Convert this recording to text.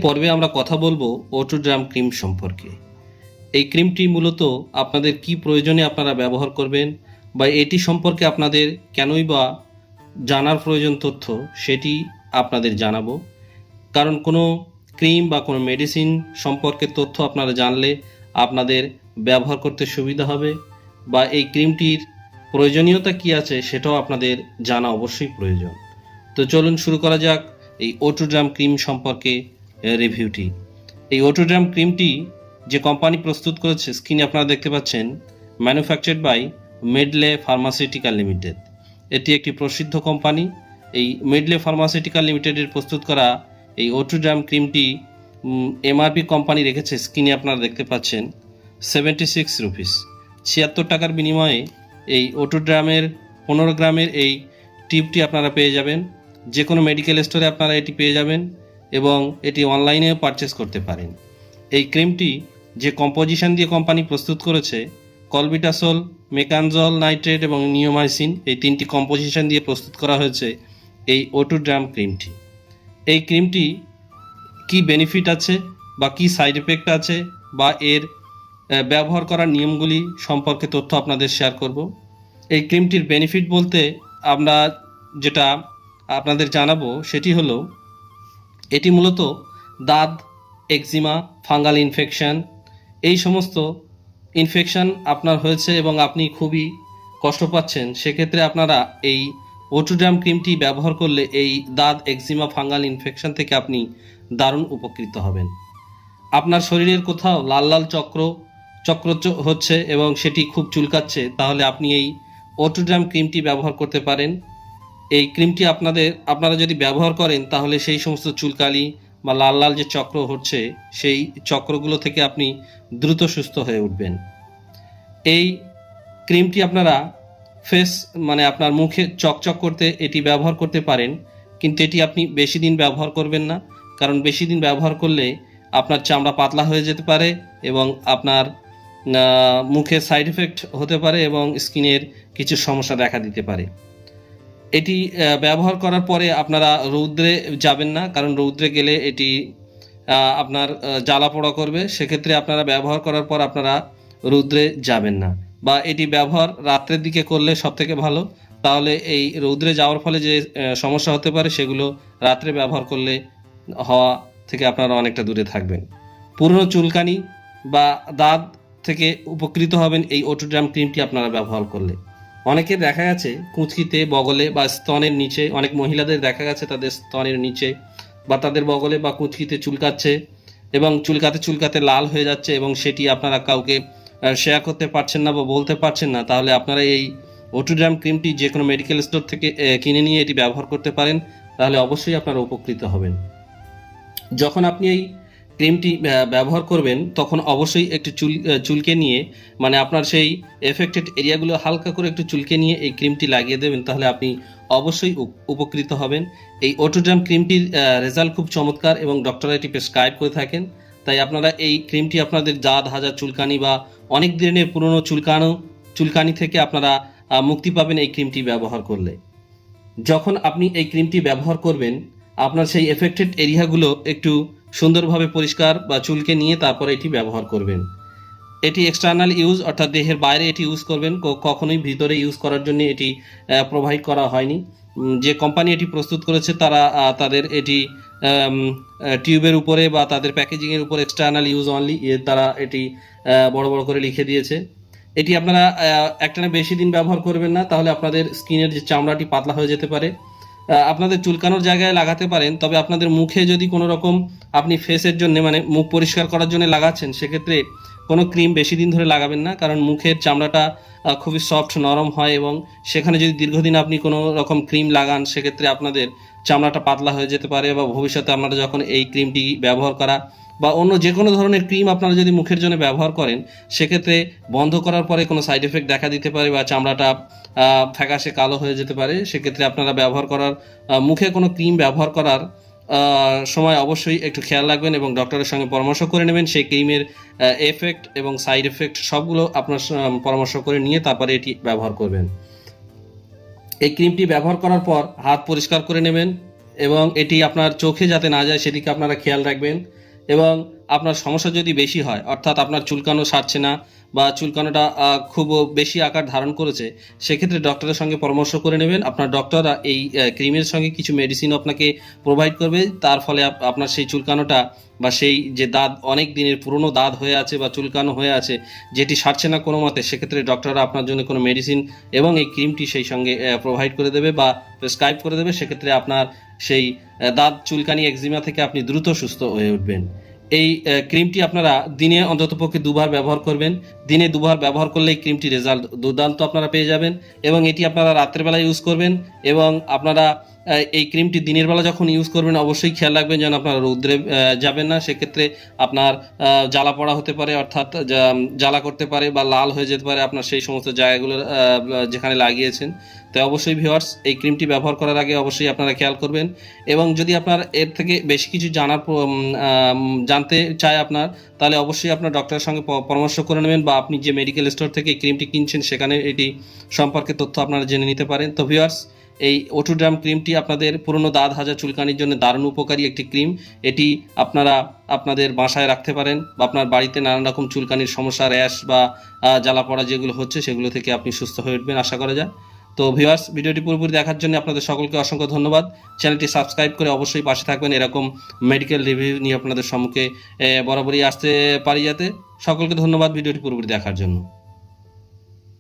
পর্বে আমরা কথা বলবো ড্রাম ক্রিম সম্পর্কে। এই ক্রিমটি মূলত আপনাদের কি প্রয়োজনে আপনারা ব্যবহার করবেন বা এটি সম্পর্কে আপনাদের কেনই বা জানার প্রয়োজন তথ্য সেটি আপনাদের জানাবো। কারণ কোনো ক্রিম বা কোনো মেডিসিন সম্পর্কে তথ্য আপনারা জানলে আপনাদের ব্যবহার করতে সুবিধা হবে, বা এই ক্রিমটির প্রয়োজনীয়তা কি আছে সেটাও আপনাদের জানা অবশ্যই প্রয়োজন। তো চলুন শুরু করা যাক এই ড্রাম ক্রিম সম্পর্কে রিভিউটি। এই ড্রাম ক্রিমটি যে কোম্পানি প্রস্তুত করেছে স্ক্রিনে আপনারা দেখতে পাচ্ছেন, manufactured by Medley pharmaceutical limited. এটি একটি প্রসিদ্ধ কোম্পানি। এই মেডলে ফার্মাসিউটিক্যাল লিমিটেডের প্রস্তুত করা এই ড্রাম ক্রিমটি এমআরপি কোম্পানি রেখেছে স্ক্রিনে আপনারা দেখতে পাচ্ছেন 76 রুপিস। 76 টাকার বিনিময়ে এই ড্রামের 15 গ্রামের এই টিপটি আপনারা পেয়ে যাবেন। যে কোনো মেডিকেল স্টোরে আপনারা এটি পেয়ে যাবেন এবং এটি অনলাইনেও পারচেস করতে পারেন। এই ক্রিমটি যে কম্পোজিশন দিয়ে কোম্পানি প্রস্তুত করেছে, কলবিটাসল, মেকানজল নাইট্রেট এবং নিওমাইসিন, এই তিনটি কম্পোজিশন দিয়ে প্রস্তুত করা হয়েছে এই ড্রাম ক্রিমটি। এই ক্রিমটি কি বেনিফিট আছে বা কি সাইড এফেক্ট আছে বা এর ব্যবহার করার নিয়মগুলি সম্পর্কে তথ্য আপনাদের শেয়ার করব। এই ক্রিমটির বেনিফিট বলতে আমরা যেটা আপনাদের জানাবো সেটি হলো, এটি মূলত দাঁত, একজিমা, ফাঙ্গাল ইনফেকশন, এই সমস্ত ইনফেকশন আপনার হয়েছে এবং আপনি খুবই কষ্ট পাচ্ছেন, সেক্ষেত্রে আপনারা এই ড্রাম ক্রিমটি ব্যবহার করলে এই দাঁত, একজিমা, ফাঙ্গাল ইনফেকশন থেকে আপনি দারুণ উপকৃত হবেন। আপনার শরীরের কোথাও লাল লাল চক্র হচ্ছে এবং সেটি খুব চুলকাচ্ছে, তাহলে আপনি এই ড্রাম ক্রিমটি ব্যবহার করতে পারেন। এই ক্রিমটি আপনারা যদি ব্যবহার করেন তাহলে সেই সমস্ত চুলকালি বা লাল লাল যে চক্র হচ্ছে সেই চক্রগুলো থেকে আপনি দ্রুত সুস্থ হয়ে উঠবেন। এই ক্রিমটি আপনারা আপনার মুখে চকচক করতে এটি ব্যবহার করতে পারেন, কিন্তু এটি আপনি বেশি দিন ব্যবহার করবেন না, কারণ বেশি দিন ব্যবহার করলে আপনার চামড়া পাতলা হয়ে যেতে পারে এবং আপনার মুখে সাইড এফেক্ট হতে পারে এবং স্কিনের কিছু সমস্যা দেখা দিতে পারে। এটি ব্যবহার করার পরে আপনারা রৌদ্রে যাবেন না, কারণ রৌদ্রে গেলে এটি আপনার জ্বালা পোড়া করবে। সেক্ষেত্রে আপনারা ব্যবহার করার পর আপনারা রৌদ্রে যাবেন না, বা এটি ব্যবহার রাত্রের দিকে করলে সবথেকে ভালো। তাহলে এই রৌদ্রে যাওয়ার ফলে যে সমস্যা হতে পারে সেগুলো রাত্রে ব্যবহার করলে হওয়া থেকে আপনারা অনেকটা দূরে থাকবেন। পুরনো চুলকানি বা দাঁত থেকে উপকৃত হবেন এই ড্রাম ক্রিমটি আপনারা ব্যবহার করলে। অনেকের দেখা গেছে কুঁচকিতে, বগলে বা স্তনের নিচে, অনেক মহিলাদের দেখা গেছে তাদের স্তনের নিচে বা তাদের বগলে বা কুঁচকিতে চুলকাচ্ছে এবং চুলকাতে লাল হয়ে যাচ্ছে এবং সেটি আপনারা কাউকে শেয়ার করতে পারছেন না বা বলতে পারছেন না। তাহলে আপনারা এই ড্রাম ক্রিমটি যে কোনো মেডিকেল স্টোর থেকে কিনে নিয়ে এটি ব্যবহার করতে পারেন, তাহলে অবশ্যই আপনারা উপকৃত হবেন। যখন আপনি এই ক্রিমটি ব্যবহার করবেন তখন অবশ্যই একটু চুলকে নিয়ে, আপনার সেই এফেক্টেড এরিয়াগুলো হালকা করে একটু চুলকে নিয়ে এই ক্রিমটি লাগিয়ে দেবেন, তাহলে আপনি অবশ্যই উপকৃত হবেন। এই ড্রাম ক্রিমটির রেজাল্ট খুব চমৎকার এবং ডক্টররা এটি প্রেসক্রাইব করে থাকেন। তাই আপনারা এই ক্রিমটি আপনাদের দাঁত, হাজার চুলকানি বা অনেক দিনের পুরনো চুলকানি থেকে আপনারা মুক্তি পাবেন এই ক্রিমটি ব্যবহার করলে। যখন আপনি এই ক্রিমটি ব্যবহার করবেন আপনার সেই এফেক্টেড এরিয়াগুলো একটু সুন্দরভাবে পরিষ্কার বা চুলকে নিয়ে তারপরে এটি ব্যবহার করবেন। এটি এক্সটার্নাল ইউজ, অর্থাৎ দেহের বাইরে এটি ইউজ করবেন, কখনোই ভিতরে ইউজ করার জন্য এটি প্রোভাইড করা হয়নি। যে কোম্পানি এটি প্রস্তুত করেছে তারা তাদের এটি টিউবের উপরে বা তাদের প্যাকেজিংয়ের উপর এক্সটার্নাল ইউজ অনলি তারা এটি বড় বড় করে লিখে দিয়েছে। এটি আপনারা একটানা বেশি দিন ব্যবহার করবেন না, তাহলে আপনাদের স্কিনের যে চামড়াটি পাতলা হয়ে যেতে পারে। আপনাদের চুলকানোর জায়গায় লাগাতে পারেন, তবে আপনাদের মুখে যদি কোনো রকম আপনি ফেসের জন্য মুখ পরিষ্কার করার জন্য লাগাচ্ছেন, সেক্ষেত্রে কোনো ক্রিম বেশি দিন ধরে লাগাবেন না, কারণ মুখের চামড়াটা খুবই সফট, নরম হয় এবং সেখানে যদি দীর্ঘদিন আপনি কোনো রকম ক্রিম লাগান সেক্ষেত্রে আপনাদের চামড়াটা পাতলা হয়ে যেতে পারে, বা ভবিষ্যতে আপনারা যখন এই ক্রিমটি ব্যবহার করা বা অন্য যে কোনো ধরনের ক্রিম আপনারা যদি মুখের জন্য ব্যবহার করেন সেক্ষেত্রে বন্ধ করার পরে কোনো সাইড এফেক্ট দেখা দিতে পারে বা চামড়াটা ফ্যাকাশে কালো হয়ে যেতে পারে। সেক্ষেত্রে আপনারা মুখে কোনো ক্রিম ব্যবহার করার সময় অবশ্যই একটু খেয়াল রাখবেন এবং ডক্টরের সঙ্গে পরামর্শ করে নেবেন। সেই ক্রিমের এফেক্ট এবং সাইড এফেক্ট সবগুলো আপনার পরামর্শ করে নিয়ে তারপরে এটি ব্যবহার করবেন। এই ক্রিমটি ব্যবহার করার পর হাত পরিষ্কার করে নেবেন এবং এটি আপনার চোখে যাতে না যায় সেদিকে আপনারা খেয়াল রাখবেন। এবং আপনার সমস্যা যদি বেশি হয়, অর্থাৎ আপনার চুলকানো সারছে না বা চুলকানোটা খুব বেশি আকার ধারণ করেছে, সেক্ষেত্রে ডক্টরের সঙ্গে পরামর্শ করে নেবেন। আপনার ডক্টর এই ক্রিমের সঙ্গে কিছু মেডিসিন আপনাকে প্রোভাইড করবে, তার ফলে আপনার সেই চুলকানোটা বা সেই যে দাঁত অনেক দিনের পুরনো দাঁত হয়ে আছে বা চুলকানো হয়ে আছে যেটি সারছে না কোনো মতে, সেক্ষেত্রে ডক্টররা আপনার জন্য কোনো মেডিসিন এবং এই ক্রিমটি সেই সঙ্গে প্রোভাইড করে দেবে বা প্রেসক্রাইব করে দেবে। সেক্ষেত্রে আপনার সেই দাঁত চুলকানি একজিমা থেকে আপনি দ্রুত সুস্থ হয়ে উঠবেন। এই ক্রিমটি আপনারা দিনে অন্ততপক্ষে 2 বার ব্যবহার করবেন। দিনে 2 বার ব্যবহার করলে এই ক্রিমটি রেজাল্ট দুর্দান্ত আপনারা পেয়ে যাবেন। এবং এটি আপনারা রাতের বেলা ইউজ করবেন। এবং আপনারা এই ক্রিমটি দিনের বেলা যখন ইউজ করবেন অবশ্যই খেয়াল রাখবেন যেন আপনারা রৌদ্রে যাবেন না। সেক্ষেত্রে আপনার জ্বালা পড়া হতে পারে, অর্থাৎ জ্বালা করতে পারে বা লাল হয়ে যেতে পারে আপনার সেই সমস্ত জায়গাগুলো যেখানে লাগিয়েছেন। তো অবশ্যই ভিউয়ার্স, এই ক্রিমটি ব্যবহার করার আগে অবশ্যই আপনারা খেয়াল করবেন। এবং যদি আপনার এর থেকে বেশি কিছু জানতে চায় আপনার, তাহলে অবশ্যই আপনার ডক্টরের সঙ্গে পরামর্শ করে নেবেন বা আপনি যে মেডিকেল স্টোর থেকে এই ক্রিমটি কিনছেন সেখানে এটি সম্পর্কে তথ্য আপনারা জেনে নিতে পারেন। তো ভিউয়ার্স, এই O2 ড্রাম ক্রিমটি আপনাদের পুরনো দাঁত হাজা চুলকানির জন্য দারুণ উপকারী একটি ক্রিম। এটি আপনারা আপনাদের বাসায় রাখতে পারেন বা আপনার বাড়িতে নানান রকম চুলকানির সমস্যা, র্যাশ বা জ্বালা পড়া যেগুলো হচ্ছে সেগুলো থেকে আপনি সুস্থ হয়ে উঠবেন আশা করা যায়। তো ভিউয়ার্স, ভিডিওটি পুরোপুরি দেখার জন্য আপনাদের সকলকে অসংখ্য ধন্যবাদ। চ্যানেলটি সাবস্ক্রাইব করে অবশ্যই পাশে থাকবেন। এরকম মেডিকেল রিভিউ নিয়ে আপনাদের সম্মুখে বরাবরই আসতে পারি যাতে। সকলকে ধন্যবাদ ভিডিওটি পুরোপুরি দেখার জন্য।